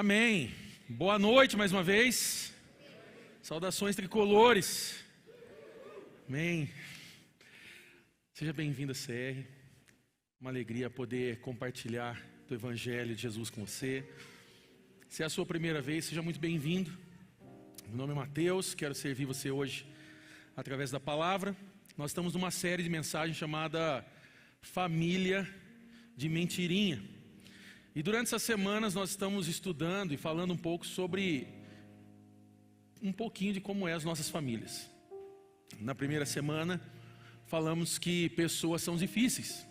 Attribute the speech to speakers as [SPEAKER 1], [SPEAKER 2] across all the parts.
[SPEAKER 1] Amém. Boa noite mais uma vez. Saudações tricolores. Amém. Seja bem-vindo a CR. Uma alegria poder compartilhar do Evangelho de Jesus com você. Se é a sua primeira vez, seja muito bem-vindo. Meu nome é Mateus, quero servir você hoje através da palavra. Nós estamos numa série de mensagens chamada Família de Mentirinha. E durante essas semanas nós estamos estudando e falando um pouco sobre um pouquinho de como é as nossas famílias. Na primeira semana falamos que pessoas são difíceis.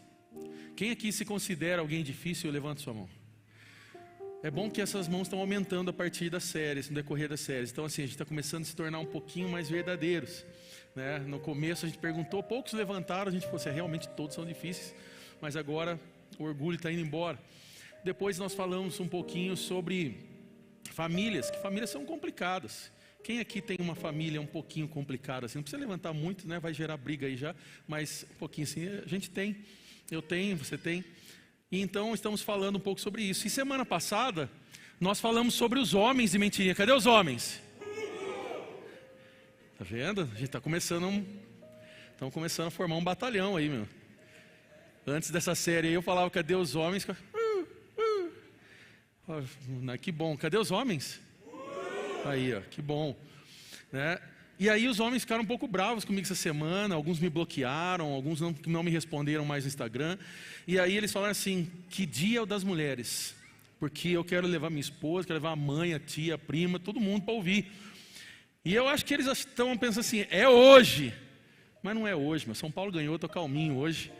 [SPEAKER 1] Quem aqui se considera alguém difícil, levanta sua mão. É bom que essas mãos estão aumentando a partir das séries, no decorrer das séries. Então assim, a gente está começando a se tornar um pouquinho mais verdadeiros, né? No começo a gente perguntou, poucos levantaram, a gente falou assim, realmente todos são difíceis, mas agora o orgulho está indo embora. Depois nós falamos um pouquinho sobre famílias, que famílias são complicadas. Quem aqui tem uma família um pouquinho complicada, assim, não precisa levantar muito, né? Vai gerar briga aí já, mas um pouquinho assim, a gente tem, eu tenho, você tem. E então estamos falando um pouco sobre isso. E semana passada, nós falamos sobre os homens de mentirinha. Cadê os homens? Tá vendo? A gente está começando, estamos começando a formar um batalhão aí, meu. Antes dessa série aí eu falava, cadê os homens? Que bom, cadê os homens? Aí, ó, que bom, né? E aí os homens ficaram um pouco bravos comigo essa semana, alguns me bloquearam, alguns não me responderam mais no Instagram. E aí eles falaram assim, que dia é o das mulheres? Porque eu quero levar minha esposa, quero levar a mãe, a tia, a prima, todo mundo para ouvir. E eu acho que eles estão pensando assim, é hoje. Mas não é hoje, meu. São Paulo ganhou, estou calminho hoje.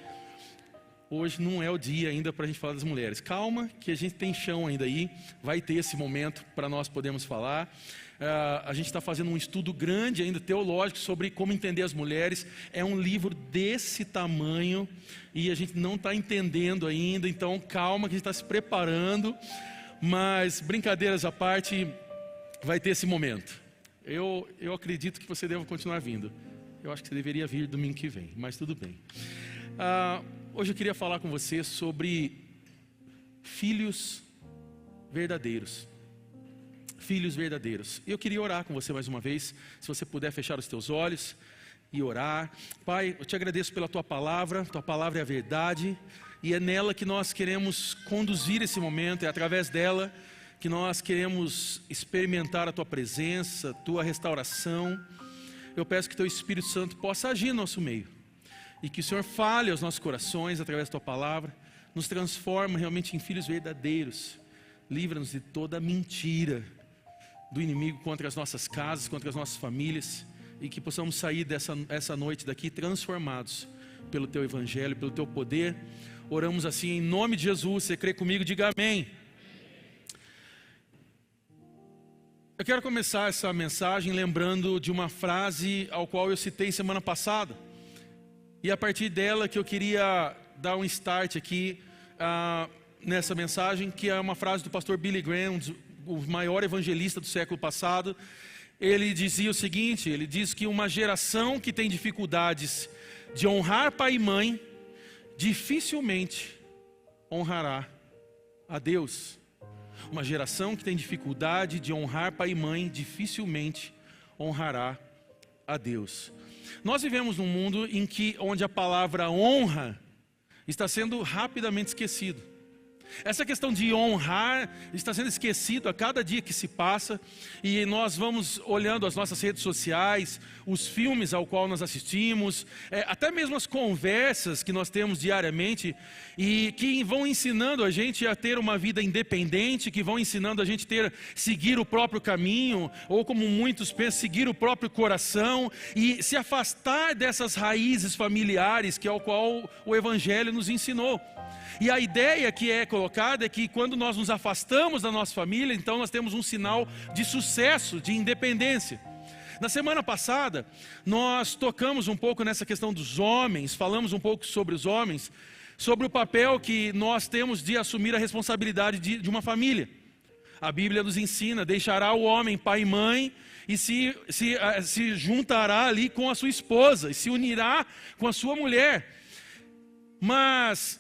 [SPEAKER 1] Hoje não é o dia ainda para a gente falar das mulheres. Calma, que a gente tem chão ainda aí. Vai ter esse momento para nós podermos falar. A gente está fazendo um estudo grande ainda, teológico, sobre como entender as mulheres. É um livro desse tamanho e a gente não está entendendo ainda. Então calma, que a gente está se preparando. Mas brincadeiras à parte, vai ter esse momento. Eu acredito que você deve continuar vindo. Eu acho que você deveria vir domingo que vem, mas tudo bem. Hoje eu queria falar com você sobre filhos verdadeiros. Filhos verdadeiros. Eu queria orar com você mais uma vez, se você puder fechar os teus olhos e orar. Pai, eu te agradeço pela tua palavra é a verdade, e é nela que nós queremos conduzir esse momento, é através dela que nós queremos experimentar a tua presença, a tua restauração. Eu peço que teu Espírito Santo possa agir no nosso meio. E que o Senhor fale aos nossos corações através da tua palavra, nos transforma realmente em filhos verdadeiros. Livra-nos de toda mentira do inimigo contra as nossas casas, contra as nossas famílias, e que possamos sair essa noite daqui transformados pelo teu evangelho, pelo teu poder. Oramos assim em nome de Jesus. Você crê comigo? Diga amém. Eu quero começar essa mensagem lembrando de uma frase ao qual eu citei semana passada. E a partir dela que eu queria dar um start aqui nessa mensagem, que é uma frase do pastor Billy Graham, o maior evangelista do século passado. Ele dizia o seguinte, ele diz que uma geração que tem dificuldades de honrar pai e mãe, dificilmente honrará a Deus. Uma geração que tem dificuldade de honrar pai e mãe, dificilmente honrará a Deus. Nós vivemos num mundo onde a palavra honra está sendo rapidamente esquecido. Essa questão de honrar está sendo esquecido a cada dia que se passa, e nós vamos olhando as nossas redes sociais, os filmes ao qual nós assistimos, até mesmo as conversas que nós temos diariamente, e que vão ensinando a gente a ter uma vida independente, que vão ensinando a gente a seguir o próprio caminho, ou como muitos pensam, seguir o próprio coração, e se afastar dessas raízes familiares que é o qual o Evangelho nos ensinou. E a ideia que é colocada é que quando nós nos afastamos da nossa família, então nós temos um sinal de sucesso, de independência. Na semana passada, nós tocamos um pouco nessa questão dos homens, falamos um pouco sobre os homens, sobre o papel que nós temos de assumir a responsabilidade de uma família. A Bíblia nos ensina, deixará o homem pai e mãe e se juntará ali com a sua esposa, e se unirá com a sua mulher. Mas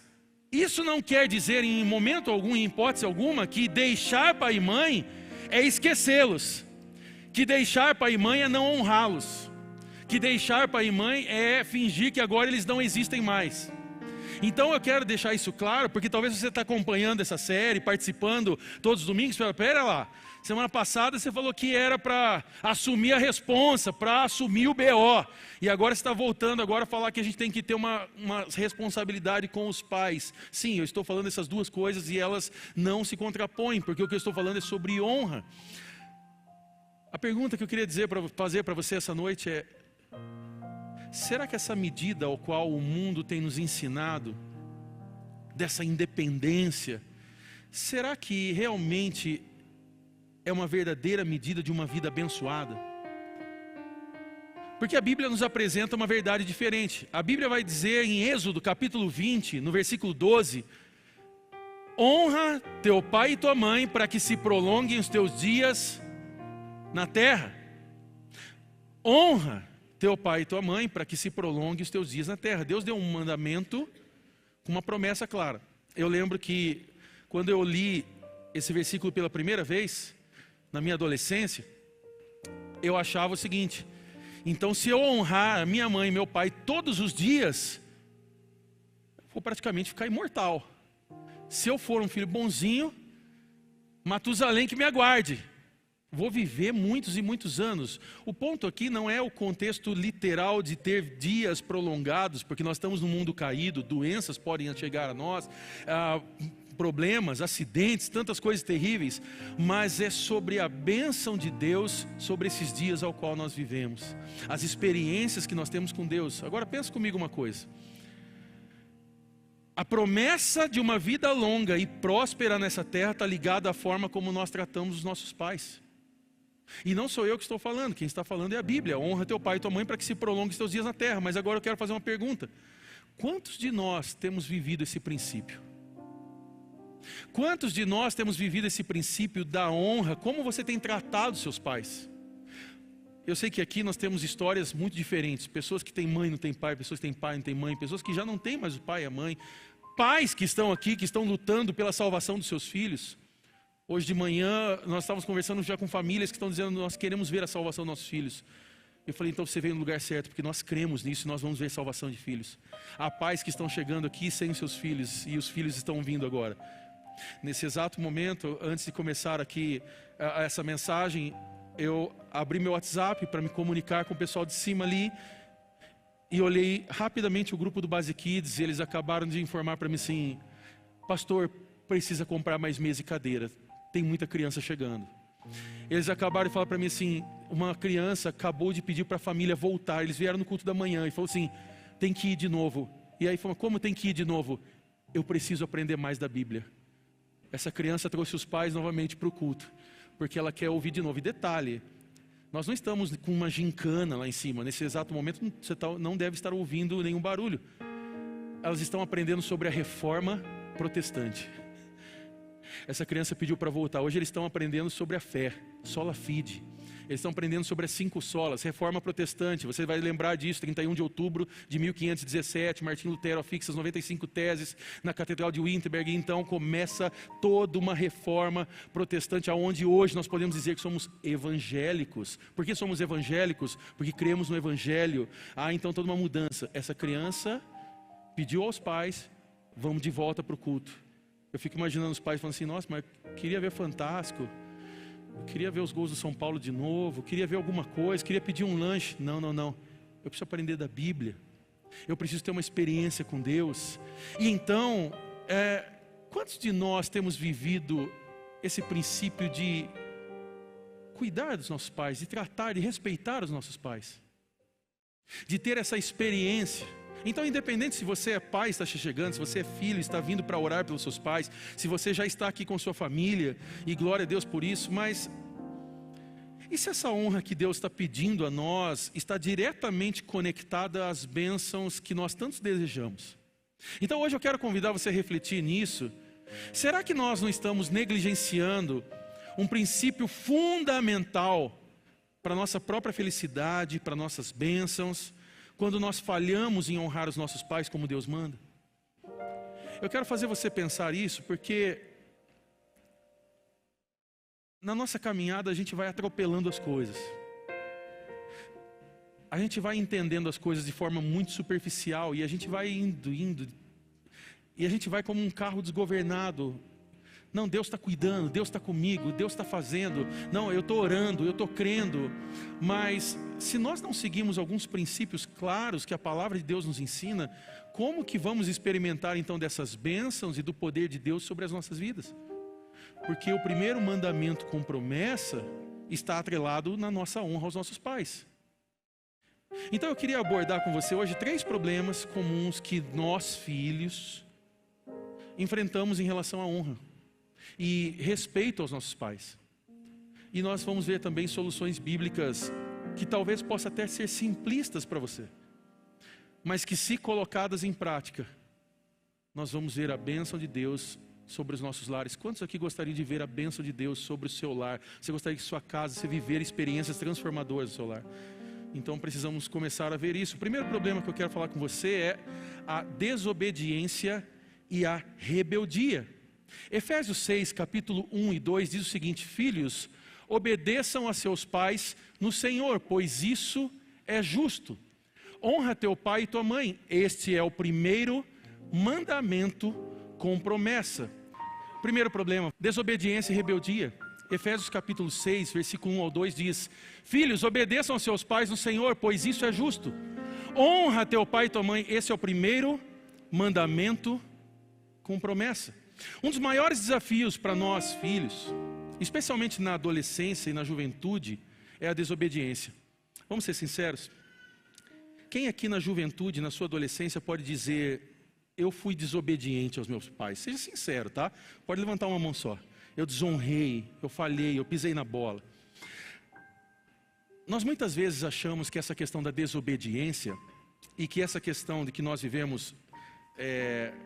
[SPEAKER 1] Isso não quer dizer em momento algum, em hipótese alguma, que deixar pai e mãe é esquecê-los, que deixar pai e mãe é não honrá-los, que deixar pai e mãe é fingir que agora eles não existem mais. Então eu quero deixar isso claro, porque talvez você está acompanhando essa série, participando todos os domingos, pera lá, semana passada você falou que era para assumir a responsa, para assumir o BO, e agora você está voltando agora a falar que a gente tem que ter uma responsabilidade com os pais. Sim, eu estou falando essas duas coisas e elas não se contrapõem, porque o que eu estou falando é sobre honra. A pergunta que eu queria fazer para você essa noite é: será que essa medida ao qual o mundo tem nos ensinado, dessa independência, será que realmente é uma verdadeira medida de uma vida abençoada? Porque a Bíblia nos apresenta uma verdade diferente. A Bíblia vai dizer em Êxodo capítulo 20, no versículo 12: honra teu pai e tua mãe para que se prolonguem os teus dias na terra. Honra teu pai e tua mãe para que se prolonguem os teus dias na terra. Deus deu um mandamento com uma promessa clara. Eu lembro que quando eu li esse versículo pela primeira vez, na minha adolescência, eu achava o seguinte: então se eu honrar a minha mãe e meu pai todos os dias, vou praticamente ficar imortal. Se eu for um filho bonzinho, Matusalém que me aguarde, vou viver muitos e muitos anos. O ponto aqui não é o contexto literal de ter dias prolongados, porque nós estamos num mundo caído, doenças podem chegar a nós, problemas, acidentes, tantas coisas terríveis, mas é sobre a bênção de Deus sobre esses dias ao qual nós vivemos, as experiências que nós temos com Deus. Agora pensa comigo uma coisa: a promessa de uma vida longa e próspera nessa terra está ligada à forma como nós tratamos os nossos pais. E não sou eu que estou falando, quem está falando é a Bíblia. Honra teu pai e tua mãe para que se prolonguem os teus dias na terra. Mas agora eu quero fazer uma pergunta: quantos de nós temos vivido esse princípio? Quantos de nós temos vivido esse princípio da honra? Como você tem tratado seus pais? Eu sei que aqui nós temos histórias muito diferentes. Pessoas que têm mãe e não têm pai, pessoas que têm pai e não têm mãe, pessoas que já não têm mais o pai e a mãe, pais que estão aqui, que estão lutando pela salvação dos seus filhos. Hoje de manhã nós estávamos conversando já com famílias que estão dizendo: nós queremos ver a salvação dos nossos filhos. Eu falei: então você veio no lugar certo, porque nós cremos nisso e nós vamos ver salvação de filhos. Há pais que estão chegando aqui sem os seus filhos e os filhos estão vindo agora. Nesse exato momento, antes de começar aqui essa mensagem, eu abri meu WhatsApp para me comunicar com o pessoal de cima ali e olhei rapidamente o grupo do Base Kids e eles acabaram de informar para mim assim: pastor, precisa comprar mais mesa e cadeira, tem muita criança chegando. Eles acabaram de falar para mim assim: uma criança acabou de pedir para a família voltar, eles vieram no culto da manhã e falou assim: tem que ir de novo. E aí falou: como tem que ir de novo? Eu preciso aprender mais da Bíblia. Essa criança trouxe os pais novamente para o culto, porque ela quer ouvir de novo. E detalhe, nós não estamos com uma gincana lá em cima. Nesse exato momento você não deve estar ouvindo nenhum barulho. Elas estão aprendendo sobre a reforma protestante. Essa criança pediu para voltar. Hoje eles estão aprendendo sobre a fé, sola fide. Eles estão aprendendo sobre as 5 solas, reforma protestante. Você vai lembrar disso, 31 de outubro de 1517, Martinho Lutero afixa as 95 teses na Catedral de Wittenberg. Então começa toda uma reforma protestante, aonde hoje nós podemos dizer que somos evangélicos. Por que somos evangélicos? Porque cremos no Evangelho. Então toda uma mudança. Essa criança pediu aos pais: vamos de volta para o culto. Eu fico imaginando os pais falando assim: nossa, mas eu queria ver Fantástico, eu queria ver os gols do São Paulo de novo, queria ver alguma coisa, queria pedir um lanche. Não, eu preciso aprender da Bíblia, eu preciso ter uma experiência com Deus. E então, quantos de nós temos vivido esse princípio de cuidar dos nossos pais, de tratar, de respeitar os nossos pais, de ter essa experiência? Então, independente se você é pai, está chegando, se você é filho, está vindo para orar pelos seus pais, se você já está aqui com sua família, e glória a Deus por isso, mas e se essa honra que Deus está pedindo a nós está diretamente conectada às bênçãos que nós tantos desejamos? Então hoje eu quero convidar você a refletir nisso. Será que nós não estamos negligenciando um princípio fundamental para a nossa própria felicidade, para nossas bênçãos, quando nós falhamos em honrar os nossos pais como Deus manda? Eu quero fazer você pensar isso, porque na nossa caminhada a gente vai atropelando as coisas. A gente vai entendendo as coisas de forma muito superficial, e a gente vai indo, e a gente vai como um carro desgovernado. Não, Deus está cuidando, Deus está comigo, Deus está fazendo. Não, eu estou orando, eu estou crendo. Mas se nós não seguimos alguns princípios claros que a palavra de Deus nos ensina, como que vamos experimentar então dessas bênçãos e do poder de Deus sobre as nossas vidas? Porque o primeiro mandamento com promessa está atrelado na nossa honra aos nossos pais. Então eu queria abordar com você hoje 3 problemas comuns que nós, filhos, enfrentamos em relação à honra e respeito aos nossos pais. E nós vamos ver também soluções bíblicas que talvez possam até ser simplistas para você, mas que, se colocadas em prática, nós vamos ver a bênção de Deus sobre os nossos lares. Quantos aqui gostariam de ver a bênção de Deus sobre o seu lar? Você gostaria que sua casa, você viver experiências transformadoras no seu lar? Então precisamos começar a ver isso. O primeiro problema que eu quero falar com você é a desobediência e a rebeldia. Efésios 6, capítulo 1 e 2 diz o seguinte: filhos, obedeçam a seus pais no Senhor, pois isso é justo. Honra teu pai e tua mãe. Este é o primeiro mandamento com promessa. Primeiro problema, desobediência e rebeldia. Efésios capítulo 6, versículo 1 ao 2 diz: filhos, obedeçam aos seus pais no Senhor, pois isso é justo. Honra teu pai e tua mãe. Esse é o primeiro mandamento com promessa. Um dos maiores desafios para nós, filhos, especialmente na adolescência e na juventude, é a desobediência. Vamos ser sinceros? Quem aqui na juventude, na sua adolescência, pode dizer: eu fui desobediente aos meus pais? Seja sincero, tá? Pode levantar uma mão só. Eu desonrei, eu falhei, eu pisei na bola. Nós muitas vezes achamos que essa questão da desobediência e que essa questão de que nós vivemos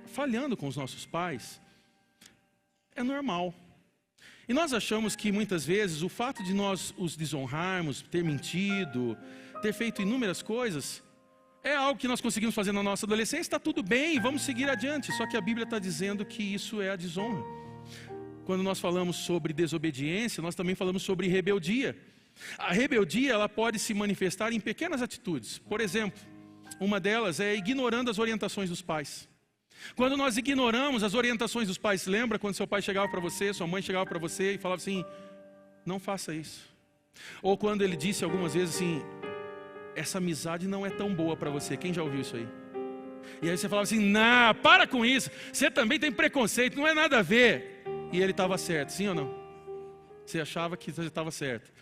[SPEAKER 1] falhando com os nossos pais é normal. E nós achamos que muitas vezes o fato de nós os desonrarmos, ter mentido, ter feito inúmeras coisas, é algo que nós conseguimos fazer na nossa adolescência, está tudo bem, vamos seguir adiante. Só que a Bíblia está dizendo que isso é a desonra. Quando nós falamos sobre desobediência, nós também falamos sobre rebeldia. A rebeldia, ela pode se manifestar em pequenas atitudes. Por exemplo, uma delas é ignorando as orientações dos pais. Quando nós ignoramos as orientações dos pais, lembra quando seu pai chegava para você, sua mãe chegava para você e falava assim: não faça isso. Ou quando ele disse algumas vezes assim: essa amizade não é tão boa para você. Quem já ouviu isso aí? E aí você falava assim: não, para com isso, você também tem preconceito, não é nada a ver. E ele estava certo, sim ou não? Você achava que você estava certo.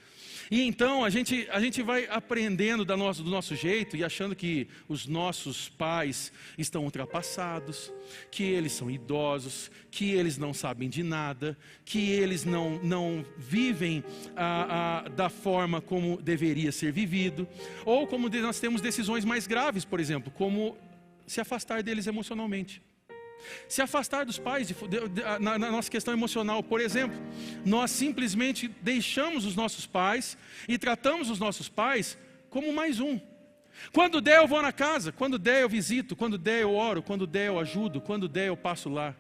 [SPEAKER 1] E então a gente vai aprendendo do nosso jeito e achando que os nossos pais estão ultrapassados, que eles são idosos, que eles não sabem de nada, que eles não vivem da forma como deveria ser vivido. Ou como nós temos decisões mais graves, por exemplo, como se afastar deles emocionalmente. Se afastar dos pais na nossa questão emocional, por exemplo, nós simplesmente deixamos os nossos pais e tratamos os nossos pais como mais um. Quando der eu vou na casa, quando der eu visito, quando der eu oro, quando der eu ajudo, quando der eu passo lá.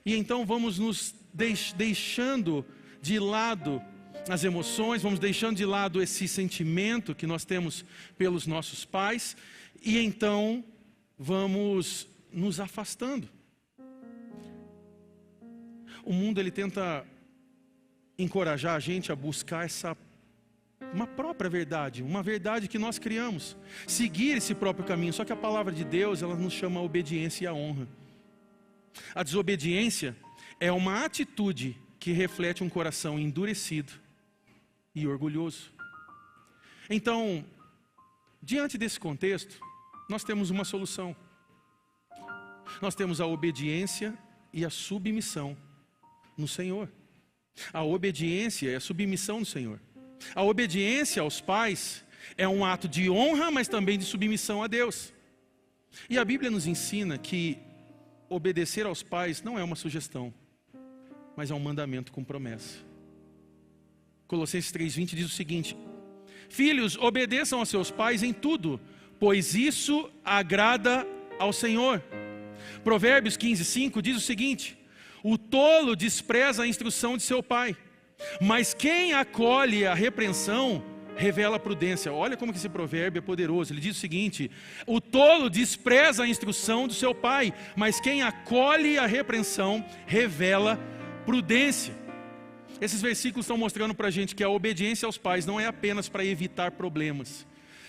[SPEAKER 1] E então vamos nos deixando de lado as emoções, vamos deixando de lado esse sentimento que nós temos pelos nossos pais, e então vamos nos afastando. O mundo ele tenta encorajar a gente a buscar uma própria verdade, uma verdade que nós criamos, seguir esse próprio caminho. Só que a palavra de Deus, ela nos chama a obediência e a honra. A desobediência é uma atitude que reflete um coração endurecido e orgulhoso. Então, diante desse contexto, nós temos uma solução. Nós temos a obediência e a submissão no Senhor. A obediência e a submissão no Senhor. A obediência aos pais é um ato de honra, mas também de submissão a Deus. E a Bíblia nos ensina que obedecer aos pais não é uma sugestão, mas é um mandamento com promessa. Colossenses 3:20 diz o seguinte: filhos, obedeçam aos seus pais em tudo, pois isso agrada ao Senhor. Provérbios 15:5 diz o seguinte: o tolo despreza a instrução de seu pai, mas quem acolhe a repreensão revela a prudência. Olha como que esse provérbio é poderoso. Ele diz o seguinte: o tolo despreza a instrução do seu pai, mas quem acolhe a repreensão revela prudência. Esses versículos estão mostrando para a gente que a obediência aos pais não é apenas para evitar problemas,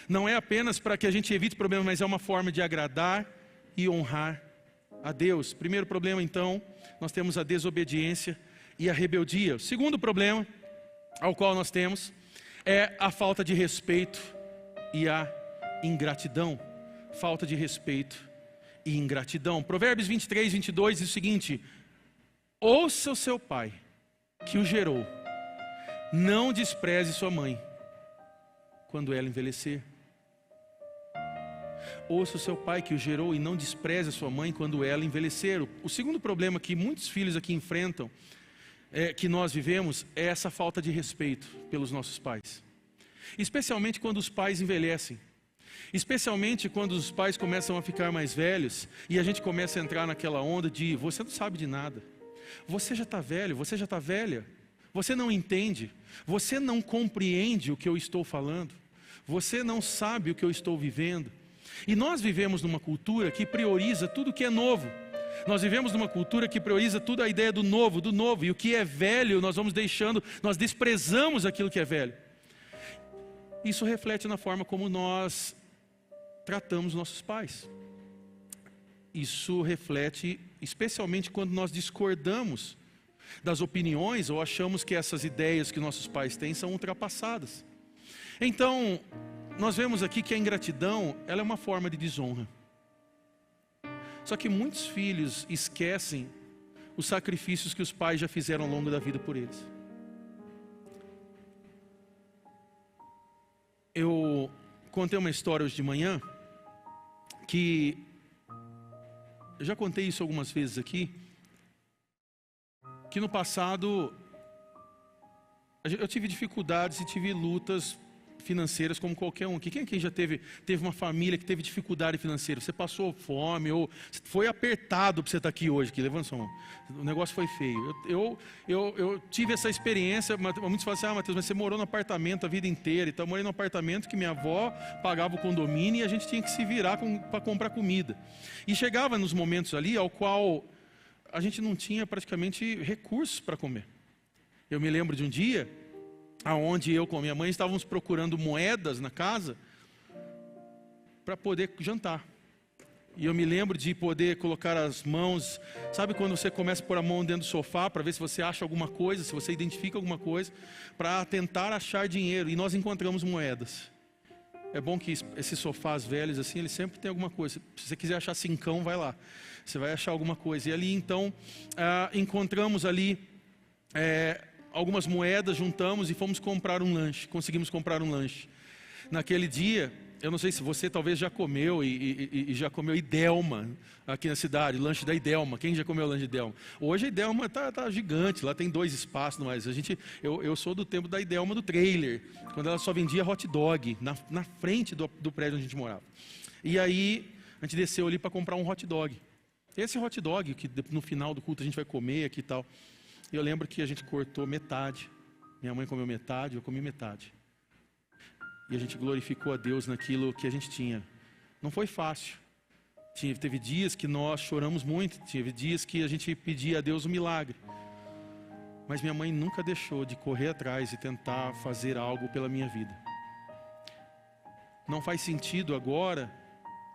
[SPEAKER 1] não é apenas para que a gente evite problemas, mas é uma forma de agradar e honrar a Deus. Primeiro problema, então, nós temos a desobediência e a rebeldia. O segundo problema ao qual nós temos é a falta de respeito e a ingratidão. Falta de respeito e ingratidão. Provérbios 23:22 diz o seguinte: ouça o seu pai que o gerou, não despreze sua mãe quando ela envelhecer. Ouça o seu pai que o gerou e não despreze a sua mãe quando ela envelhecer. O segundo problema que muitos filhos aqui enfrentam, que nós vivemos, é essa falta de respeito pelos nossos pais. Especialmente quando os pais envelhecem. Especialmente quando os pais começam a ficar mais velhos e a gente começa a entrar naquela onda de: você não sabe de nada, você já está velho, você já está velha, você não entende, você não compreende o que eu estou falando, você não sabe o que eu estou vivendo. E nós vivemos numa cultura que prioriza tudo que é novo. Nós vivemos numa cultura que prioriza tudo a ideia do novo, e o que é velho nós vamos deixando, nós desprezamos aquilo que é velho. Isso reflete na forma como nós tratamos nossos pais. Isso reflete especialmente quando nós discordamos das opiniões ou achamos que essas ideias que nossos pais têm são ultrapassadas. Então, nós vemos aqui que a ingratidão, ela é uma forma de desonra. Só que muitos filhos esquecem os sacrifícios que os pais já fizeram ao longo da vida por eles. Eu contei uma história hoje de manhã, que eu já contei isso algumas vezes aqui, que no passado eu tive dificuldades e tive lutas financeiras como qualquer um aqui. Quem aqui já teve uma família que teve dificuldade financeira? Você passou fome ou foi apertado para você estar aqui hoje? Levanta sua mão. O negócio foi feio. Eu tive essa experiência. Muitos falam assim: Mateus, mas você morou no apartamento a vida inteira. Então eu morei num apartamento que minha avó pagava o condomínio e a gente tinha que se virar para comprar comida. E chegava nos momentos ali ao qual a gente não tinha praticamente recursos para comer. Eu me lembro de um dia aonde eu com a minha mãe estávamos procurando moedas na casa para poder jantar. E eu me lembro de poder colocar as mãos, sabe quando você começa a pôr a mão dentro do sofá para ver se você acha alguma coisa, se você identifica alguma coisa, para tentar achar dinheiro. E nós encontramos moedas. É bom que esses sofás velhos assim, eles sempre têm alguma coisa. Se você quiser achar cincão, vai lá, você vai achar alguma coisa. E ali então encontramos ali algumas moedas, juntamos e fomos comprar um lanche. Conseguimos comprar um lanche. Naquele dia, eu não sei se você talvez já comeu e já comeu Idelma aqui na cidade, lanche da Idelma. Quem já comeu o lanche de Idelma? Hoje a Idelma tá gigante, lá tem 2 espaços, mas eu sou do tempo da Idelma do trailer, quando ela só vendia hot dog na frente do prédio onde a gente morava. E aí a gente desceu ali para comprar um hot dog. Esse hot dog que no final do culto a gente vai comer aqui e tal. Eu lembro que a gente cortou metade. Minha mãe comeu metade, eu comi metade. E a gente glorificou a Deus naquilo que a gente tinha. Não foi fácil. Teve dias que nós choramos muito. Teve dias que a gente pedia a Deus um milagre. Mas minha mãe nunca deixou de correr atrás e tentar fazer algo pela minha vida. Não faz sentido agora,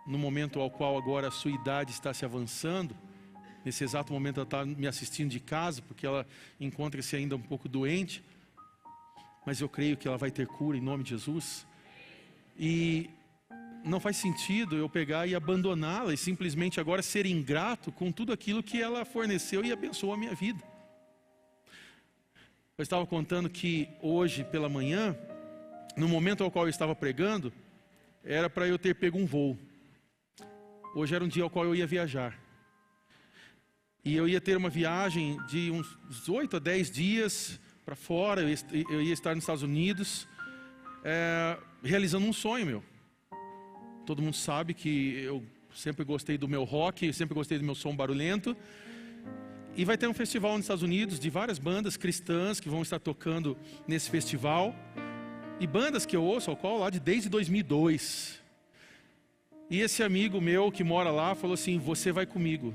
[SPEAKER 1] no momento ao qual agora a sua idade está se avançando, nesse exato momento ela está me assistindo de casa, porque ela encontra-se ainda um pouco doente. Mas eu creio que ela vai ter cura em nome de Jesus. E não faz sentido eu pegar e abandoná-la e simplesmente agora ser ingrato com tudo aquilo que ela forneceu e abençoou a minha vida. Eu estava contando que hoje pela manhã, no momento ao qual eu estava pregando, era para eu ter pego um voo. Hoje era um dia ao qual eu ia viajar. E eu ia ter uma viagem de uns 8 a 10 dias para fora. Eu ia estar nos Estados Unidos, realizando um sonho meu. Todo mundo sabe que eu sempre gostei do meu rock, sempre gostei do meu som barulhento. E vai ter um festival nos Estados Unidos de várias bandas cristãs que vão estar tocando nesse festival. E bandas que eu ouço ao qual lá desde 2002. E esse amigo meu que mora lá falou assim: você vai comigo.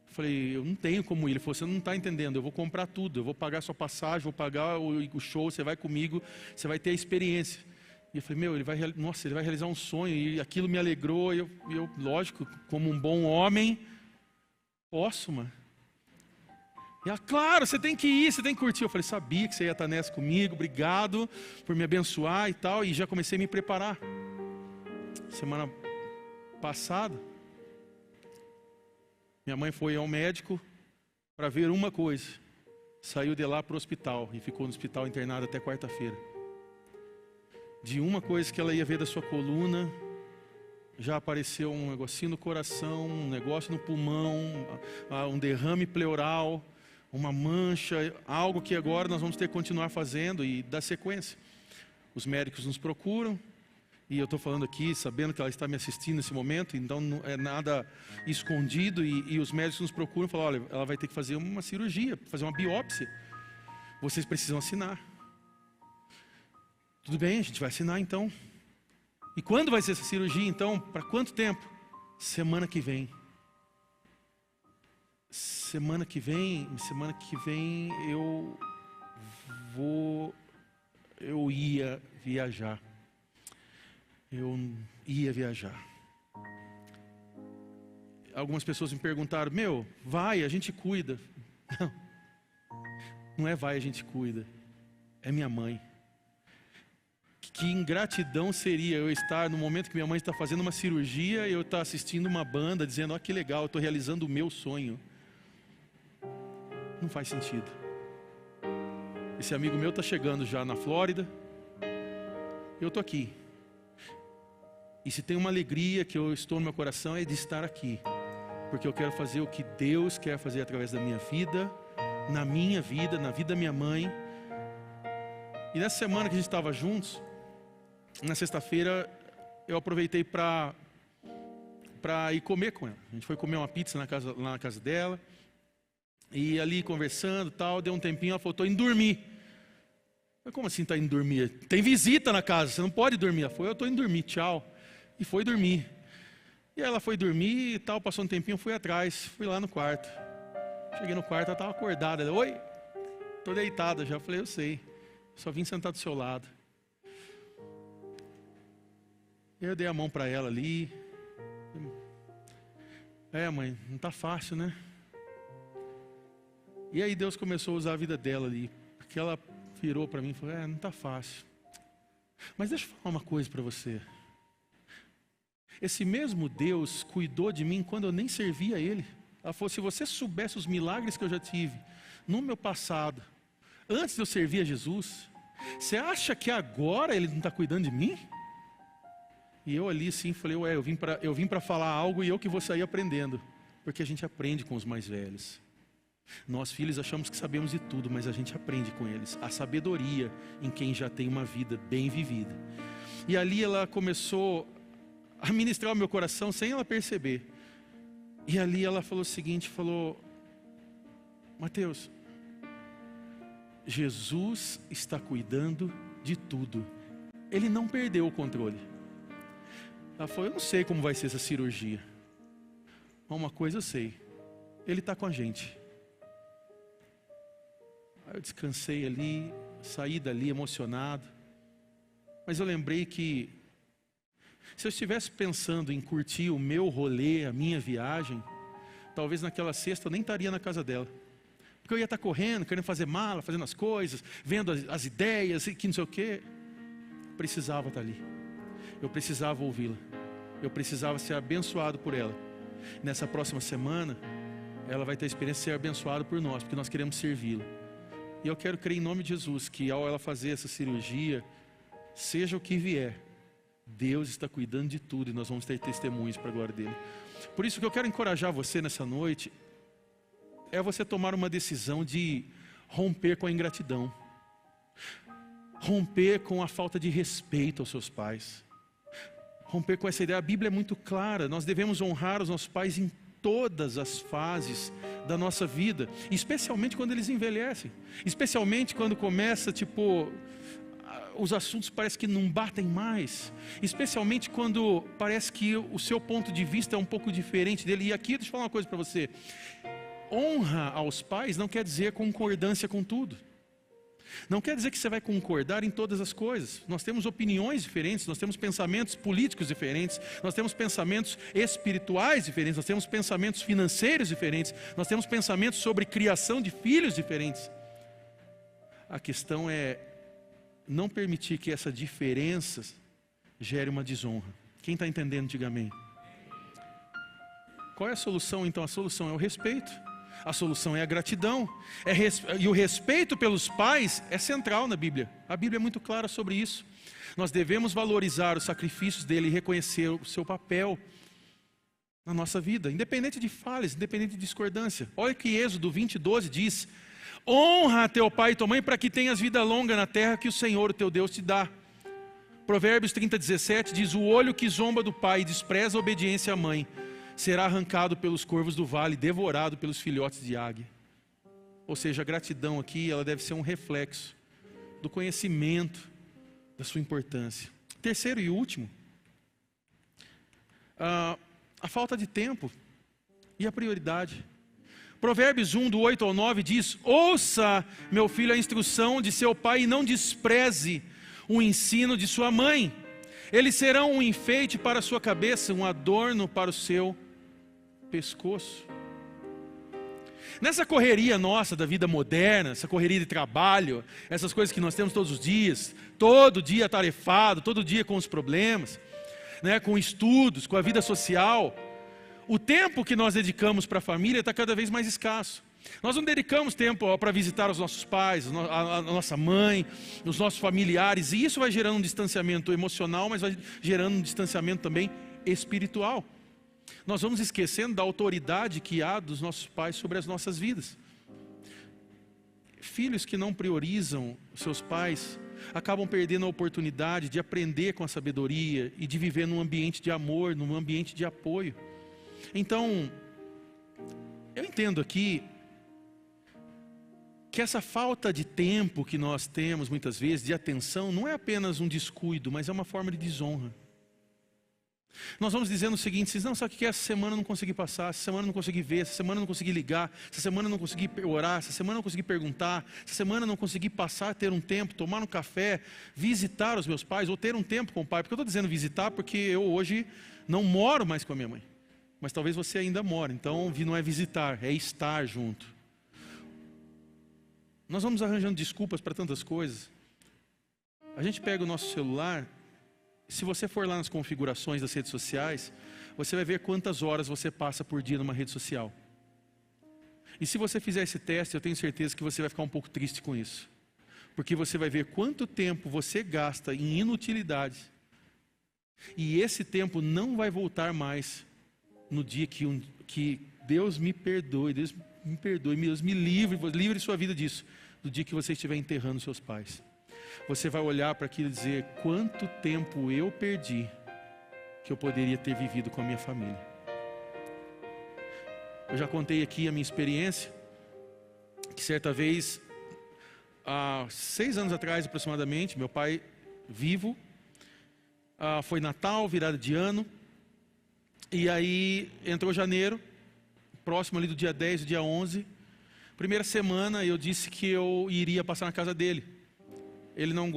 [SPEAKER 1] Eu falei: eu não tenho como ir. Ele falou: você não está entendendo, eu vou comprar tudo, eu vou pagar a sua passagem, vou pagar o show, você vai comigo, você vai ter a experiência. E eu falei: meu, ele vai realizar um sonho. E aquilo me alegrou. E eu, lógico, como um bom homem, posso, mano. E ela: claro, você tem que ir, você tem que curtir. Eu falei: sabia que você ia estar nessa comigo, obrigado por me abençoar e tal. E já comecei a me preparar. Semana passada, minha mãe foi ao médico para ver uma coisa. Saiu de lá para o hospital e ficou no hospital internada até quarta-feira. De uma coisa que ela ia ver da sua coluna, já apareceu um negocinho no coração, um negócio no pulmão, um derrame pleural, uma mancha, algo que agora nós vamos ter que continuar fazendo e dar sequência. Os médicos nos procuram. E eu estou falando aqui, sabendo que ela está me assistindo nesse momento, então não é nada escondido. E os médicos nos procuram e falam: olha, ela vai ter que fazer uma cirurgia, fazer uma biópsia. Vocês precisam assinar. Tudo bem, a gente vai assinar então. E quando vai ser essa cirurgia então? Para quanto tempo? Semana que vem. Semana que vem eu ia viajar. Algumas pessoas me perguntaram: meu, vai, a gente cuida. Não é vai, a gente cuida. É minha mãe. Que ingratidão seria eu estar no momento que minha mãe está fazendo uma cirurgia e eu estar assistindo uma banda dizendo: ó, que legal, eu estou realizando o meu sonho. Não faz sentido. Esse amigo meu está chegando já na Flórida. Eu estou aqui. E se tem uma alegria que eu estou no meu coração é de estar aqui. Porque eu quero fazer o que Deus quer fazer através da minha vida, na vida da minha mãe. E nessa semana que a gente estava juntos, na sexta-feira, eu aproveitei para ir comer com ela. A gente foi comer uma pizza lá na casa dela. E ali conversando e tal, deu um tempinho, ela falou: estou indo dormir. Eu: como assim está indo dormir? Tem visita na casa, você não pode dormir. Ela falou: eu estou indo dormir, tchau. E foi dormir. E ela foi dormir e tal, passou um tempinho, fui atrás, fui lá no quarto. Cheguei no quarto, ela estava acordada. Ela: oi, estou deitada já. Eu falei: eu sei, só vim sentar do seu lado. Eu dei a mão para ela ali. Mãe, não está fácil, né? E aí Deus começou a usar a vida dela ali. Porque ela virou para mim e falou: não está fácil. Mas deixa eu falar uma coisa para você. Esse mesmo Deus cuidou de mim quando eu nem servia a Ele. Ela falou: se você soubesse os milagres que eu já tive no meu passado, antes de eu servir a Jesus, você acha que agora Ele não está cuidando de mim? E eu ali sim falei: eu vim para falar algo e eu que vou sair aprendendo. Porque a gente aprende com os mais velhos. Nós filhos achamos que sabemos de tudo, mas a gente aprende com eles. A sabedoria em quem já tem uma vida bem vivida. E ali ela começou a ministrar o meu coração sem ela perceber. E ali ela falou o seguinte, Mateus, Jesus está cuidando de tudo. Ele não perdeu o controle. Ela falou: eu não sei como vai ser essa cirurgia, mas uma coisa eu sei, Ele está com a gente. Aí eu descansei ali, saí dali emocionado. Mas eu lembrei que se eu estivesse pensando em curtir o meu rolê, a minha viagem, talvez naquela sexta eu nem estaria na casa dela. Porque eu ia estar correndo, querendo fazer mala, fazendo as coisas, vendo as ideias, que não sei o quê. Eu precisava estar ali. Eu precisava ouvi-la. Eu precisava ser abençoado por ela. Nessa próxima semana, ela vai ter a experiência de ser abençoada por nós, porque nós queremos servi-la. E eu quero crer em nome de Jesus, que ao ela fazer essa cirurgia, seja o que vier, Deus está cuidando de tudo e nós vamos ter testemunhos para a glória dele. Por isso que eu quero encorajar você nessa noite, é você tomar uma decisão de romper com a ingratidão. Romper com a falta de respeito aos seus pais. romper com essa ideia. A Bíblia é muito clara, nós devemos honrar os nossos pais em todas as fases da nossa vida, especialmente quando eles envelhecem, especialmente quando começa, os assuntos parece que não batem mais, especialmente quando parece que o seu ponto de vista é um pouco diferente dele. E aqui deixa eu falar uma coisa para você: honra aos pais não quer dizer concordância com tudo. Não quer dizer que você vai concordar em todas as coisas. Nós temos opiniões diferentes, nós temos pensamentos políticos diferentes, nós temos pensamentos espirituais diferentes, nós temos pensamentos financeiros diferentes, nós temos pensamentos sobre criação de filhos diferentes. A questão é não permitir que essa diferença gere uma desonra. Quem está entendendo, diga amém. Qual é a solução então? A solução é o respeito. A solução é a gratidão. E o respeito pelos pais é central na Bíblia. A Bíblia é muito clara sobre isso. Nós devemos valorizar os sacrifícios dele e reconhecer o seu papel na nossa vida, independente de falhas, independente de discordância. Olha que Êxodo 20:12 diz: honra teu pai e tua mãe para que tenhas vida longa na terra que o Senhor, o teu Deus, te dá. Provérbios 30:17 diz: o olho que zomba do pai e despreza a obediência à mãe será arrancado pelos corvos do vale, devorado pelos filhotes de águia. Ou seja, a gratidão aqui, ela deve ser um reflexo do conhecimento da sua importância. Terceiro e último, a falta de tempo e a prioridade. Provérbios 1, do 8 ao 9 diz: ouça, meu filho, a instrução de seu pai e não despreze o ensino de sua mãe. Eles serão um enfeite para a sua cabeça, um adorno para o seu pescoço. Nessa correria nossa da vida moderna, essa correria de trabalho, essas coisas que nós temos todos os dias, todo dia atarefado, todo dia com os problemas, com estudos, com a vida social, o tempo que nós dedicamos para a família está cada vez mais escasso. Nós não dedicamos tempo para visitar os nossos pais, a nossa mãe, os nossos familiares, e isso vai gerando um distanciamento emocional, mas vai gerando um distanciamento também espiritual. Nós vamos esquecendo da autoridade que há dos nossos pais sobre as nossas vidas. Filhos que não priorizam os seus pais acabam perdendo a oportunidade de aprender com a sabedoria e de viver num ambiente de amor, num ambiente de apoio. Então, eu entendo aqui que essa falta de tempo que nós temos muitas vezes, de atenção, não é apenas um descuido, mas é uma forma de desonra. Nós vamos dizendo o seguinte: não, sabe o que é? Essa semana eu não consegui passar, essa semana eu não consegui ver, essa semana eu não consegui ligar, essa semana eu não consegui orar, essa semana eu não consegui perguntar, essa semana eu não consegui passar, ter um tempo, tomar um café, visitar os meus pais, ou ter um tempo com o pai. Porque eu estou dizendo visitar porque eu hoje não moro mais com a minha mãe, mas talvez você ainda mora, então não é visitar, é estar junto. Nós vamos arranjando desculpas para tantas coisas. A gente pega o nosso celular. Se você for lá nas configurações das redes sociais, você vai ver quantas horas você passa por dia numa rede social. E se você fizer esse teste, eu tenho certeza que você vai ficar um pouco triste com isso. Porque você vai ver quanto tempo você gasta em inutilidades. E esse tempo não vai voltar mais no dia que Deus me perdoe, Deus me livre sua vida disso. No dia que você estiver enterrando seus pais. Você vai olhar para aquilo e dizer: quanto tempo eu perdi que eu poderia ter vivido com a minha família. Eu já contei aqui a minha experiência, que certa vez, há 6 anos atrás aproximadamente, meu pai vivo, foi Natal, virada de ano, e aí entrou janeiro, próximo ali do dia 10 e dia 11, primeira semana eu disse que eu iria passar na casa dele. Ele não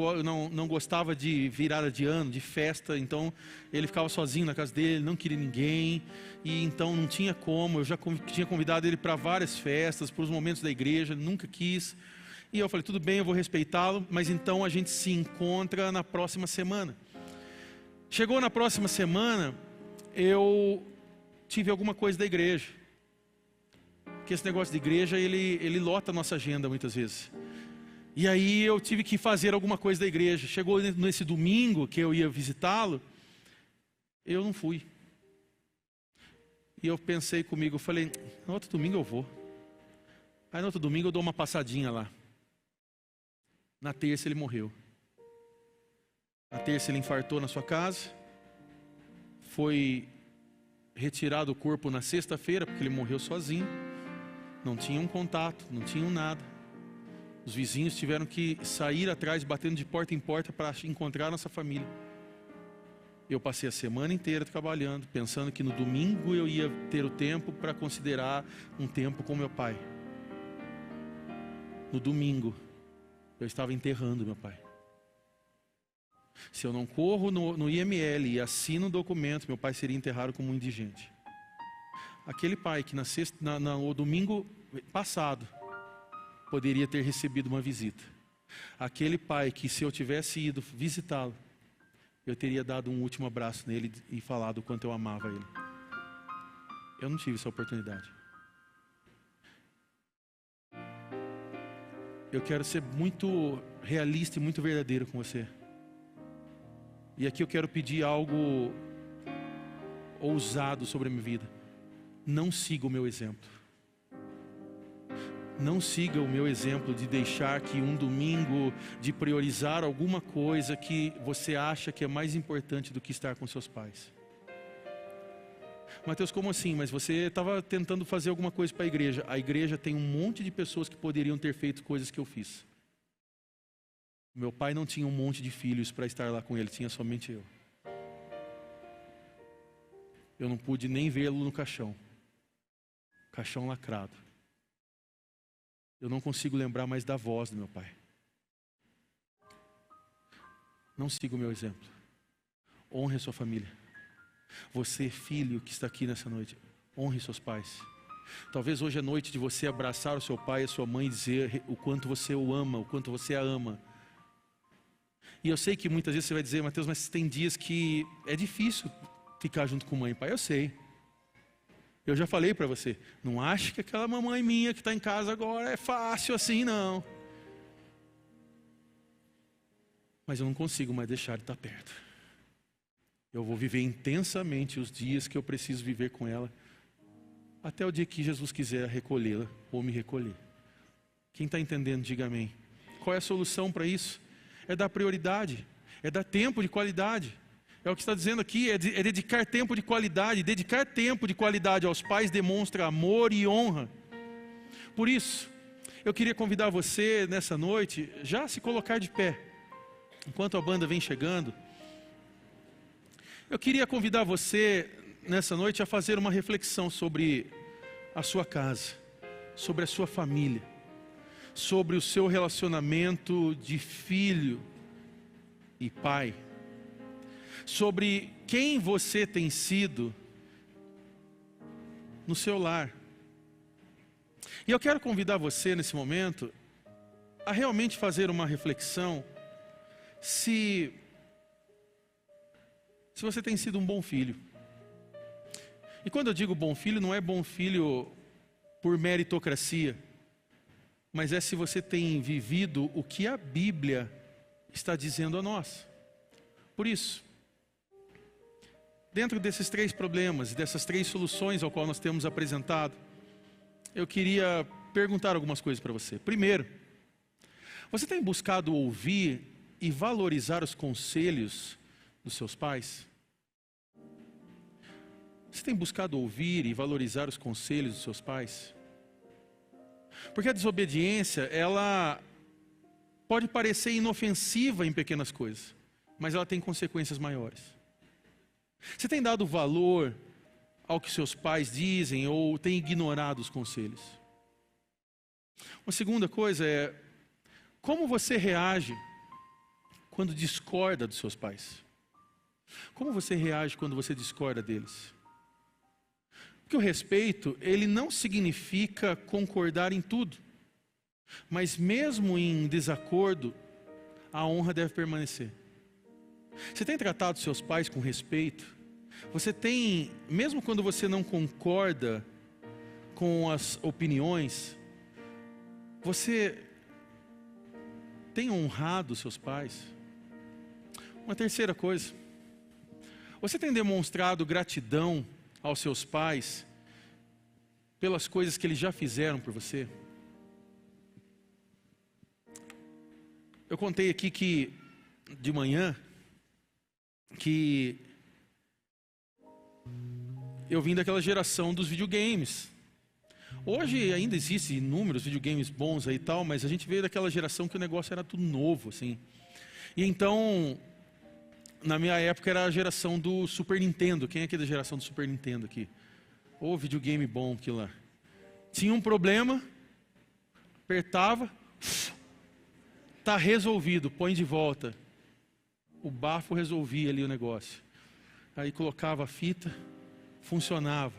[SPEAKER 1] gostava de virada de ano, de festa, então ele ficava sozinho na casa dele, não queria ninguém, e então não tinha como. Eu já tinha convidado ele para várias festas, para os momentos da igreja, ele nunca quis. E eu falei: tudo bem, eu vou respeitá-lo, mas então a gente se encontra na próxima semana. Chegou na próxima semana, eu tive alguma coisa da igreja. Porque esse negócio de igreja, ele lota a nossa agenda muitas vezes. E aí eu tive que fazer alguma coisa da igreja. Chegou nesse domingo que eu ia visitá-lo, eu não fui. E eu pensei comigo, eu falei: no outro domingo eu vou. Aí no outro domingo eu dou uma passadinha lá. Na terça ele morreu. Na terça ele infartou na sua casa. foi retirado o corpo na sexta-feira, porque ele morreu sozinho. Não tinham contato, não tinham nada. Os vizinhos tiveram que sair atrás, batendo de porta em porta para encontrar nossa família. Eu passei a semana inteira trabalhando, pensando que no domingo eu ia ter o tempo para considerar um tempo com meu pai. No domingo, eu estava enterrando meu pai. Se eu não corro no IML e assino o documento, meu pai seria enterrado como um indigente. Aquele pai que no domingo passado poderia ter recebido uma visita. Aquele pai que, se eu tivesse ido visitá-lo, eu teria dado um último abraço nele e falado o quanto eu amava ele. Eu não tive essa oportunidade. Eu quero ser muito realista e muito verdadeiro com você. E aqui eu quero pedir algo ousado sobre a minha vida. Não siga o meu exemplo. Não siga o meu exemplo de deixar que um domingo, de priorizar alguma coisa que você acha que é mais importante do que estar com seus pais. Mateus, como assim? Mas você estava tentando fazer alguma coisa para a igreja. A igreja tem um monte de pessoas que poderiam ter feito coisas que eu fiz. Meu pai não tinha um monte de filhos para estar lá com ele, tinha somente eu. Eu não pude nem vê-lo no caixão. Caixão lacrado. Eu não consigo lembrar mais da voz do meu pai. Não siga o meu exemplo. Honre a sua família. Você, filho que está aqui nessa noite, honre seus pais. Talvez hoje é noite de você abraçar o seu pai e a sua mãe e dizer o quanto você o ama, o quanto você a ama. E eu sei que muitas vezes você vai dizer, Mateus, mas tem dias que é difícil ficar junto com mãe e pai. Eu sei. Eu já falei para você, não ache que aquela mamãe minha que está em casa agora é fácil assim, não. Mas eu não consigo mais deixar de estar perto. Eu vou viver intensamente os dias que eu preciso viver com ela, até o dia que Jesus quiser recolhê-la ou me recolher. Quem está entendendo, diga amém. Qual é a solução para isso? É dar prioridade, é dar tempo de qualidade. É o que está dizendo aqui, é dedicar tempo de qualidade. Dedicar tempo de qualidade aos pais demonstra amor e honra. Por isso, eu queria convidar você nessa noite, já a se colocar de pé, enquanto a banda vem chegando. Eu queria convidar você nessa noite a fazer uma reflexão sobre a sua casa, sobre a sua família, sobre o seu relacionamento de filho e pai, sobre quem você tem sido no seu lar. E eu quero convidar você nesse momento a realmente fazer uma reflexão se você tem sido um bom filho. E quando eu digo bom filho, não é bom filho por meritocracia, mas é se você tem vivido o que a Bíblia está dizendo a nós. Por isso, dentro desses 3 problemas, dessas 3 soluções ao qual nós temos apresentado, eu queria perguntar algumas coisas para você. Primeiro, você tem buscado ouvir e valorizar os conselhos dos seus pais? Você tem buscado ouvir e valorizar os conselhos dos seus pais? Porque a desobediência, ela pode parecer inofensiva em pequenas coisas, mas ela tem consequências maiores. Você tem dado valor ao que seus pais dizem ou tem ignorado os conselhos? Uma segunda coisa é, como você reage quando discorda dos seus pais? Como você reage quando você discorda deles? Porque o respeito, ele não significa concordar em tudo, mas mesmo em desacordo, a honra deve permanecer. Você tem tratado seus pais com respeito? Você tem, mesmo quando você não concorda com as opiniões, você tem honrado seus pais? Uma terceira coisa, você tem demonstrado gratidão aos seus pais pelas coisas que eles já fizeram por você? Eu contei aqui que de manhã que eu vim daquela geração dos videogames. Hoje ainda existem inúmeros videogames bons aí e tal, mas a gente veio daquela geração que o negócio era tudo novo, assim. E então, na minha época era a geração do Super Nintendo. Quem é aqui da geração do Super Nintendo aqui? Ô, videogame bom aquilo lá. Tinha um problema, apertava, tá resolvido, põe de volta. O bafo resolvia ali o negócio. Aí colocava a fita, funcionava,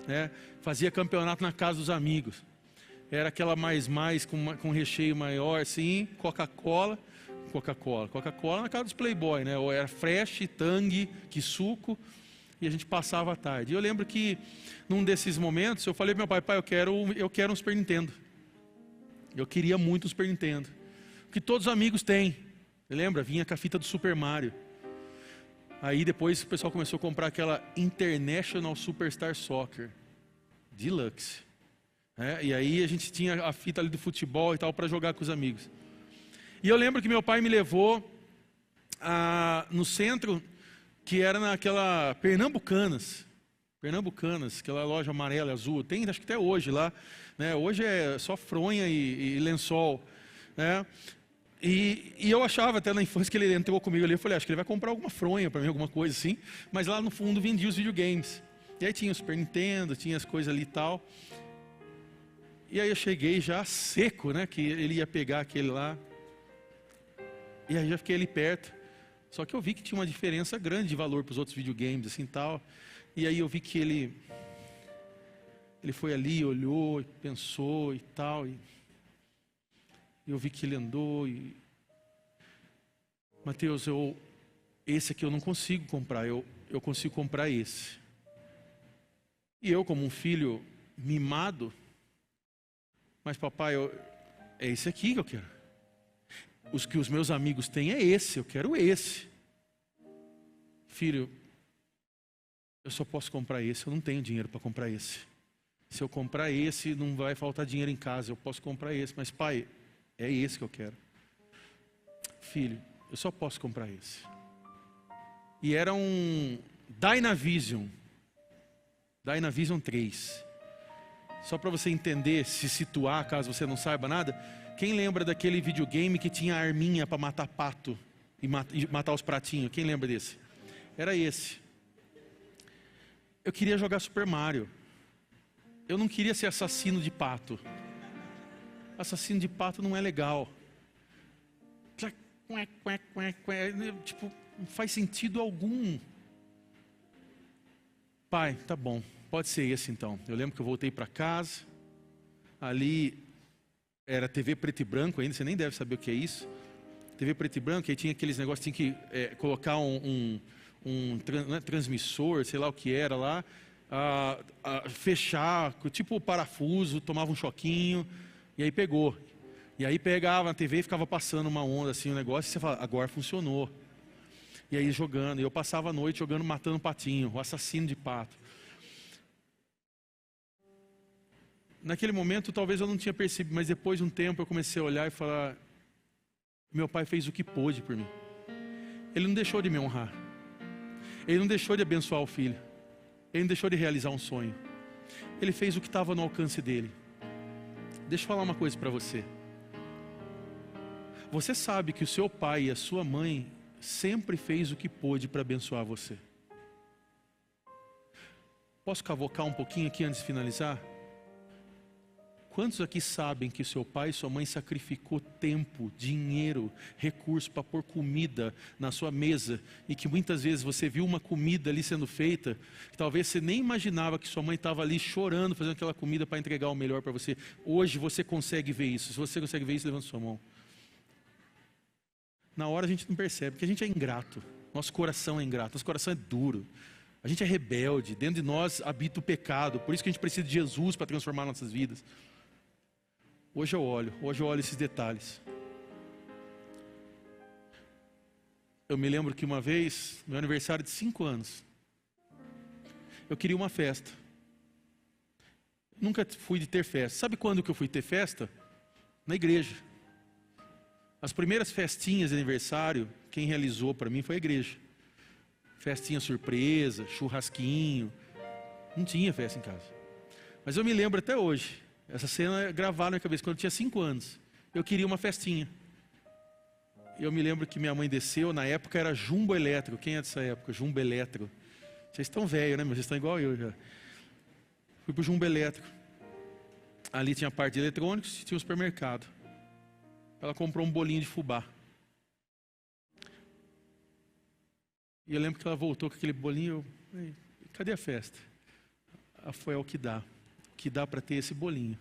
[SPEAKER 1] né? Fazia campeonato na casa dos amigos. Era aquela mais com recheio maior, assim, Coca-Cola na casa dos Playboy, né? Ou era Fresh, Tang, Kisuko, e a gente passava a tarde. E eu lembro que num desses momentos eu falei pro meu pai, pai, eu quero um Super Nintendo. Eu queria muito um Super Nintendo. Porque todos os amigos têm. Lembra? Vinha com a fita do Super Mario. Aí depois o pessoal começou a comprar aquela International Superstar Soccer Deluxe. E aí a gente tinha a fita ali do futebol e tal para jogar com os amigos. E eu lembro que meu pai me levou no centro, que era naquela Pernambucanas, aquela loja amarela e azul. Tem, acho que até hoje lá, né? Hoje é só fronha e lençol, né? E eu achava até na infância que ele entrou comigo ali, eu falei, acho que ele vai comprar alguma fronha para mim, alguma coisa assim. Mas lá no fundo vendia os videogames. E aí tinha o Super Nintendo, tinha as coisas ali e tal. E aí eu cheguei já seco, né? Que ele ia pegar aquele lá. E aí já fiquei ali perto. Só que eu vi que tinha uma diferença grande de valor para os outros videogames, assim tal. E aí eu vi que ele foi ali, olhou, pensou e tal. E eu vi que ele andou e... Mateus, esse aqui eu não consigo comprar, eu consigo comprar esse. E eu, como um filho mimado, mas papai, é esse aqui que eu quero. Os que os meus amigos têm é esse, eu quero esse. Filho, eu só posso comprar esse, eu não tenho dinheiro para comprar esse. Se eu comprar esse, não vai faltar dinheiro em casa, eu posso comprar esse. Mas pai, é esse que eu quero. Filho, eu só posso comprar esse. E era um Dynavision 3. Só para você entender, se situar, caso você não saiba nada. Quem lembra daquele videogame que tinha arminha para matar pato e matar os pratinhos? Quem lembra desse? Era esse. Eu queria jogar Super Mario. Eu não queria ser assassino de pato. Assassino de pato não é legal. Tipo, não faz sentido algum. Pai, tá bom, pode ser esse então. Eu lembro que eu voltei para casa. Ali era TV preto e branco ainda, você nem deve saber o que é isso. TV preto e branco, aí tinha aqueles negócios, tinha que colocar um transmissor, sei lá o que era lá, fechar, tipo o parafuso, tomava um choquinho, e aí pegou. E aí pegava na TV e ficava passando uma onda assim, o negócio, e você fala, agora funcionou. E aí jogando, e eu passava a noite jogando, matando patinho, o assassino de pato. Naquele momento talvez eu não tinha percebido, mas depois de um tempo eu comecei a olhar e falar, meu pai fez o que pôde por mim. Ele não deixou de me honrar. Ele não deixou de abençoar o filho. Ele não deixou de realizar um sonho. Ele fez o que estava no alcance dele. Deixa eu falar uma coisa para você. Você sabe que o seu pai e a sua mãe sempre fez o que pôde para abençoar você. Posso cavocar um pouquinho aqui antes de finalizar? Quantos aqui sabem que seu pai e sua mãe sacrificou tempo, dinheiro, recurso para pôr comida na sua mesa e que muitas vezes você viu uma comida ali sendo feita, que talvez você nem imaginava que sua mãe estava ali chorando fazendo aquela comida para entregar o melhor para você. Hoje você consegue ver isso. Se você consegue ver isso, levanta sua mão. Na hora a gente não percebe, porque a gente é ingrato. Nosso coração é ingrato, nosso coração é duro. A gente é rebelde, dentro de nós habita o pecado. Por isso que a gente precisa de Jesus para transformar nossas vidas. Hoje eu olho esses detalhes. Eu me lembro que uma vez, meu aniversário de 5 anos, eu queria uma festa. Nunca fui de ter festa. Sabe quando que eu fui ter festa? Na igreja. As primeiras festinhas de aniversário, quem realizou para mim foi a igreja. Festinha surpresa, churrasquinho. Não tinha festa em casa. Mas eu me lembro até hoje, essa cena é gravada na minha cabeça, quando eu tinha 5 anos. Eu queria uma festinha. Eu me lembro que minha mãe desceu, na época era jumbo elétrico. Quem é dessa época? Jumbo elétrico. Vocês estão velhos, né? Mas vocês estão igual eu já. Fui pro jumbo elétrico. Ali tinha a parte de eletrônicos e tinha o supermercado. Ela comprou um bolinho de fubá. E eu lembro que ela voltou com aquele bolinho. Cadê a festa? Foi o que dá. O que dá para ter esse bolinho.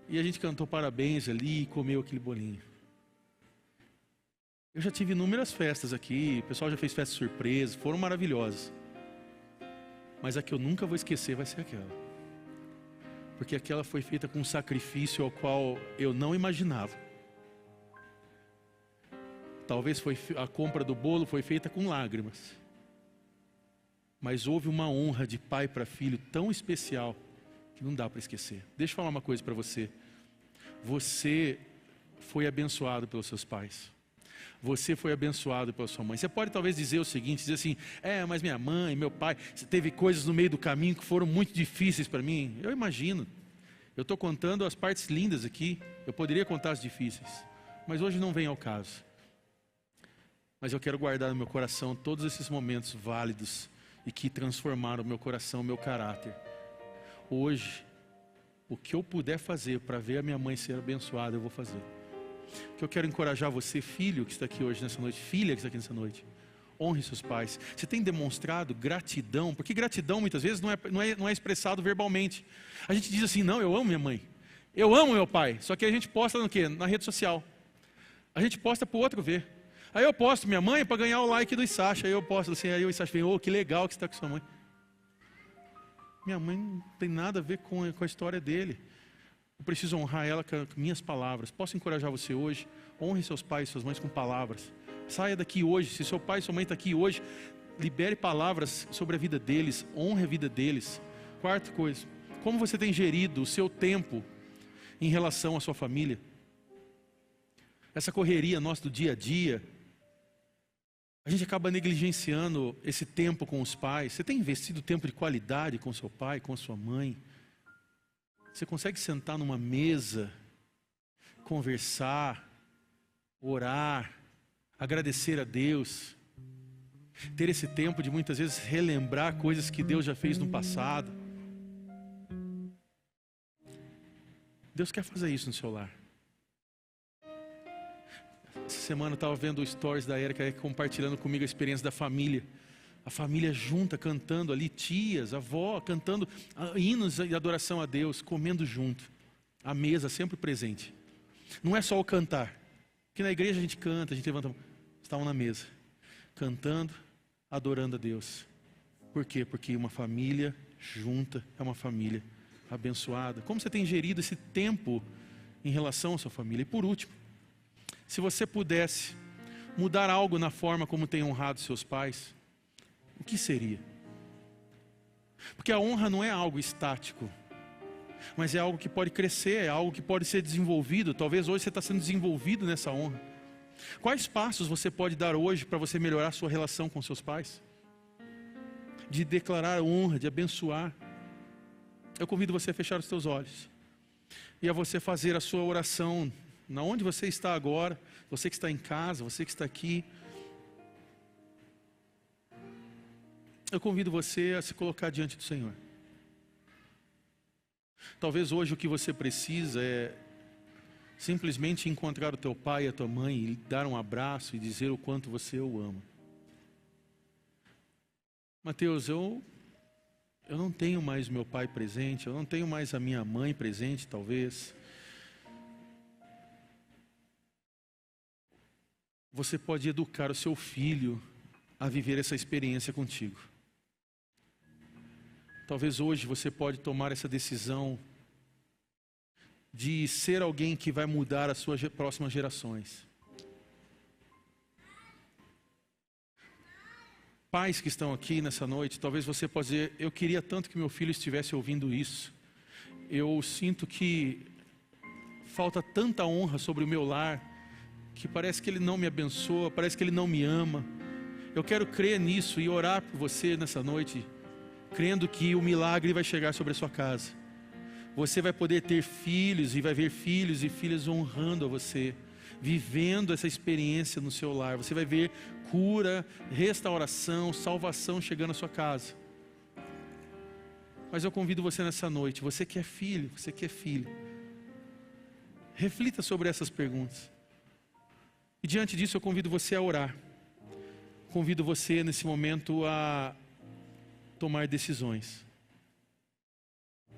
[SPEAKER 1] E a gente cantou parabéns ali e comeu aquele bolinho. Eu já tive inúmeras festas aqui, o pessoal já fez festas surpresas, foram maravilhosas. Mas a que eu nunca vou esquecer vai ser aquela. Porque aquela foi feita com um sacrifício ao qual eu não imaginava. Talvez a compra do bolo foi feita com lágrimas. Mas houve uma honra de pai para filho tão especial que não dá para esquecer. Deixa eu falar uma coisa para você. Você foi abençoado pelos seus pais. Você foi abençoado pela sua mãe. Você pode talvez dizer o seguinte, dizer assim, mas minha mãe, meu pai, teve coisas no meio do caminho que foram muito difíceis para mim. Eu imagino. Eu estou contando as partes lindas aqui. Eu poderia contar as difíceis. Mas hoje não vem ao caso. Mas eu quero guardar no meu coração todos esses momentos válidos e que transformaram o meu coração, o meu caráter. Hoje, o que eu puder fazer para ver a minha mãe ser abençoada, eu vou fazer. Que eu quero encorajar você, filho que está aqui hoje nessa noite, filha que está aqui nessa noite. Honre seus pais. Você tem demonstrado gratidão, porque gratidão muitas vezes não é expressado verbalmente. A gente diz assim, não, eu amo minha mãe, eu amo meu pai. Só que a gente posta no quê? Na rede social. A gente posta para o outro ver. Aí eu posto minha mãe para ganhar o like do Isacha. Aí eu posto assim, aí o Isacha vem, que legal que você está com sua mãe. Minha mãe não tem nada a ver com a história dele. Eu preciso honrar ela com minhas palavras. Posso encorajar você hoje? Honre seus pais e suas mães com palavras. Saia daqui hoje. Se seu pai e sua mãe estão aqui hoje, libere palavras sobre a vida deles. Honre a vida deles. Quarta coisa. Como você tem gerido o seu tempo em relação à sua família? Essa correria nossa do dia a dia, a gente acaba negligenciando esse tempo com os pais. Você tem investido tempo de qualidade com seu pai, com a sua mãe? Você consegue sentar numa mesa, conversar, orar, agradecer a Deus, ter esse tempo de muitas vezes relembrar coisas que Deus já fez no passado? Deus quer fazer isso no seu lar. Essa semana eu estava vendo o stories da Érica compartilhando comigo a experiência da família. A família junta, cantando ali, tias, avó, cantando hinos de adoração a Deus, comendo junto. A mesa sempre presente. Não é só o cantar. Porque na igreja a gente canta, a gente levanta. Estavam na mesa, cantando, adorando a Deus. Por quê? Porque uma família junta é uma família abençoada. Como você tem gerido esse tempo em relação à sua família? E por último, se você pudesse mudar algo na forma como tem honrado seus pais, o que seria? Porque a honra não é algo estático, mas é algo que pode crescer, é algo que pode ser desenvolvido. Talvez hoje você está sendo desenvolvido nessa honra. Quais passos você pode dar hoje para você melhorar a sua relação com seus pais? De declarar honra, de abençoar. Eu convido você a fechar os seus olhos e a você fazer a sua oração, na onde você está agora, você que está em casa, você que está aqui. Eu convido você a se colocar diante do Senhor. Talvez hoje o que você precisa é simplesmente encontrar o teu pai e a tua mãe e dar um abraço e dizer o quanto você o ama. Mateus, eu não tenho mais meu pai presente, eu não tenho mais a minha mãe presente, talvez. Você pode educar o seu filho a viver essa experiência contigo. Talvez hoje você pode tomar essa decisão de ser alguém que vai mudar as suas próximas gerações. Pais que estão aqui nessa noite, talvez você possa dizer, eu queria tanto que meu filho estivesse ouvindo isso. Eu sinto que falta tanta honra sobre o meu lar, que parece que ele não me abençoa, parece que ele não me ama. Eu quero crer nisso e orar por você nessa noite, crendo que o milagre vai chegar sobre a sua casa. Você vai poder ter filhos e vai ver filhos e filhas honrando a você, vivendo essa experiência no seu lar. Você vai ver cura, restauração, salvação chegando à sua casa. Mas eu convido você nessa noite, você que é filho, você que é filha, reflita sobre essas perguntas. E diante disso eu convido você a orar. Convido você nesse momento a tomar decisões.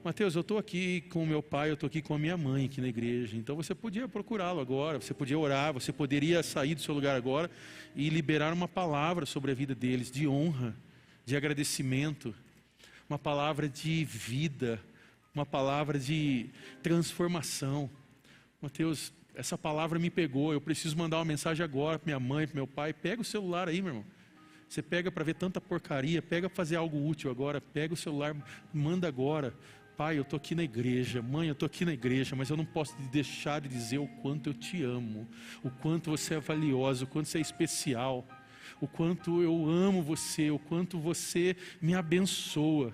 [SPEAKER 1] Mateus, eu estou aqui com o meu pai, eu estou aqui com a minha mãe aqui na igreja. Então você podia procurá-lo agora, você podia orar, você poderia sair do seu lugar agora e liberar uma palavra sobre a vida deles, de honra, de agradecimento, uma palavra de vida, uma palavra de transformação. Mateus, essa palavra me pegou, eu preciso mandar uma mensagem agora para minha mãe, para meu pai. Pega o celular aí, meu irmão. Você pega para ver tanta porcaria, pega para fazer algo útil agora, pega o celular, manda agora. Pai, eu estou aqui na igreja, mãe, eu estou aqui na igreja, mas eu não posso deixar de dizer o quanto eu te amo, o quanto você é valioso, o quanto você é especial, o quanto eu amo você, o quanto você me abençoa.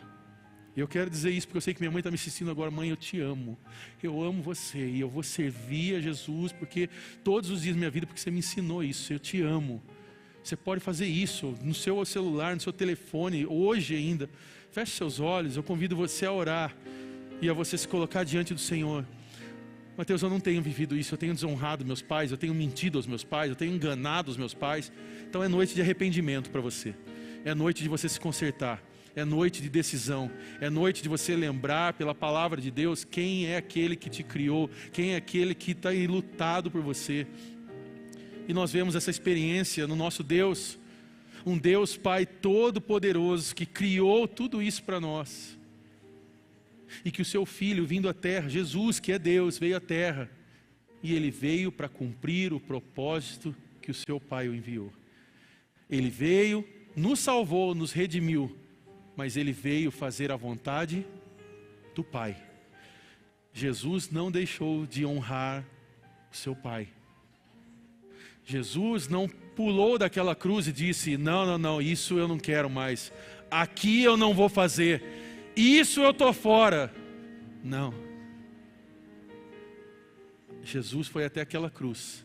[SPEAKER 1] E eu quero dizer isso porque eu sei que minha mãe está me assistindo agora. Mãe, eu te amo, eu amo você e eu vou servir a Jesus porque todos os dias da minha vida, porque você me ensinou isso, eu te amo. Você pode fazer isso no seu celular, no seu telefone, hoje ainda. Feche seus olhos, eu convido você a orar e a você se colocar diante do Senhor. Mateus, eu não tenho vivido isso, eu tenho desonrado meus pais, eu tenho mentido aos meus pais, eu tenho enganado os meus pais. Então é noite de arrependimento para você, é noite de você se consertar, é noite de decisão, é noite de você lembrar pela palavra de Deus quem é aquele que te criou, quem é aquele que está aí lutado por você. E nós vemos essa experiência no nosso Deus, um Deus Pai Todo-Poderoso que criou tudo isso para nós. E que o seu Filho vindo à terra, Jesus que é Deus, veio à terra. E Ele veio para cumprir o propósito que o seu Pai o enviou. Ele veio, nos salvou, nos redimiu, mas Ele veio fazer a vontade do Pai. Jesus não deixou de honrar o seu Pai. Jesus não pulou daquela cruz e disse, não, isso eu não quero mais, aqui eu não vou fazer, isso eu estou fora. Não. Jesus foi até aquela cruz,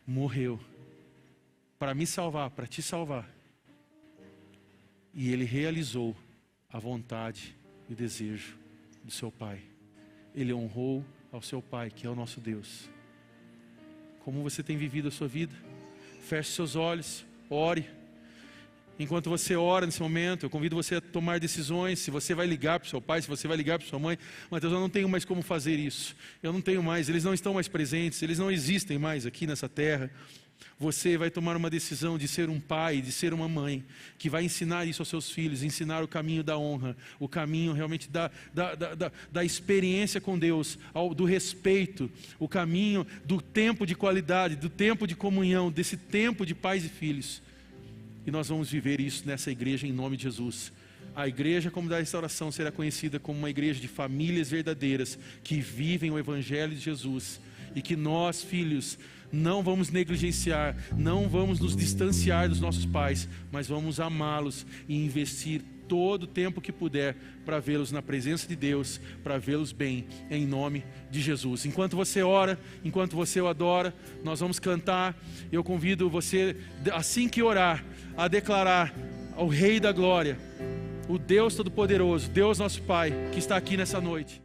[SPEAKER 1] morreu, para me salvar, para te salvar, e Ele realizou a vontade e o desejo do seu Pai. Ele honrou ao seu Pai, que é o nosso Deus. Como você tem vivido a sua vida? Feche seus olhos, ore. Enquanto você ora nesse momento, eu convido você a tomar decisões. Se você vai ligar para o seu pai, se você vai ligar para sua mãe. Mateus, eu não tenho mais como fazer isso. Eu não tenho mais, eles não estão mais presentes, eles não existem mais aqui nessa terra. Você vai tomar uma decisão de ser um pai, de ser uma mãe, que vai ensinar isso aos seus filhos, ensinar o caminho da honra, o caminho realmente da experiência com Deus, do respeito, o caminho do tempo de qualidade, do tempo de comunhão, desse tempo de pais e filhos. E nós vamos viver isso nessa igreja em nome de Jesus. A igreja como da restauração será conhecida como uma igreja de famílias verdadeiras, que vivem o Evangelho de Jesus. E que nós, filhos, não vamos negligenciar, não vamos nos distanciar dos nossos pais, mas vamos amá-los e investir todo o tempo que puder para vê-los na presença de Deus, para vê-los bem, em nome de Jesus. Enquanto você ora, enquanto você o adora, nós vamos cantar. Eu convido você, assim que orar, a declarar ao Rei da Glória, o Deus Todo-Poderoso, Deus nosso Pai, que está aqui nessa noite.